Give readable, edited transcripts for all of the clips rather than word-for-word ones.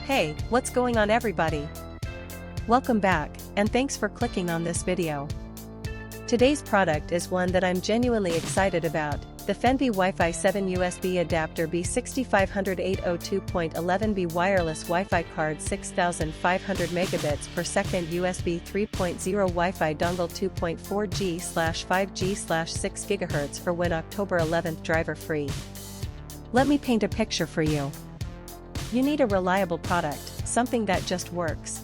Hey, what's going on everybody? Welcome back, and thanks for clicking on this video. Today's product is one that I'm genuinely excited about, the Fenvi WiFi 7 USB Adapter BE6500 802.11BE Wireless WiFi Card 6500 megabits per second USB 3.0 Wi-Fi Dongle 2.4G/5G/6 GHz for when October 11th driver free. Let me paint a picture for you. You need a reliable product, something that just works.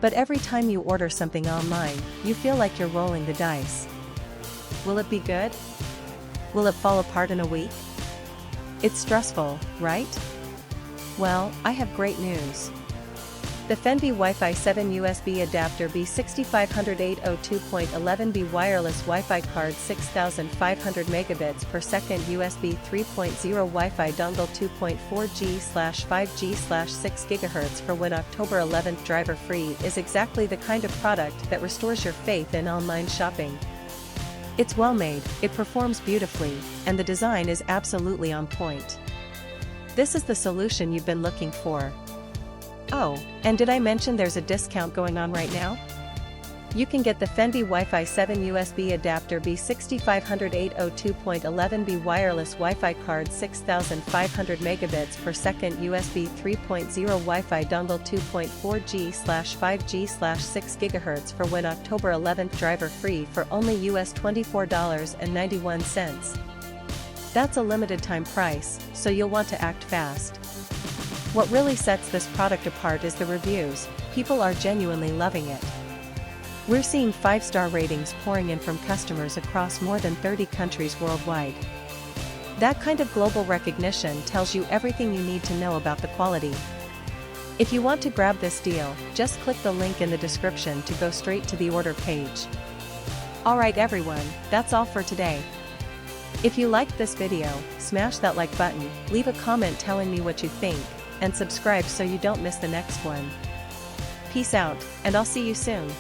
But every time you order something online, you feel like you're rolling the dice. Will it be good? Will it fall apart in a week? It's stressful, right? Well, I have great news. The Fenvi WiFi 7 USB Adapter BE6500 802.11BE Wireless WiFi Card 6500 megabits per second USB 3.0 Wi-Fi Dongle 2.4G/5G/6 GHz for when October 11th driver free is exactly the kind of product that restores your faith in online shopping. It's well made, it performs beautifully, and the design is absolutely on point. This is the solution you've been looking for. Oh, and did I mention there's a discount going on right now? You can get the Fenvi WiFi 7 USB Adapter BE6500 802.11BE Wireless WiFi Card 6500 megabits per second USB 3.0 Wi-Fi Dongle 2.4G/5G/6 GHz for when October 11th driver free for only US $24.91. That's a limited time price, so you'll want to act fast. What really sets this product apart is the reviews. People are genuinely loving it. We're seeing 5-star ratings pouring in from customers across more than 30 countries worldwide. That kind of global recognition tells you everything you need to know about the quality. If you want to grab this deal, just click the link in the description to go straight to the order page. Alright everyone, that's all for today. If you liked this video, smash that like button, leave a comment telling me what you think, and subscribe so you don't miss the next one. Peace out, and I'll see you soon.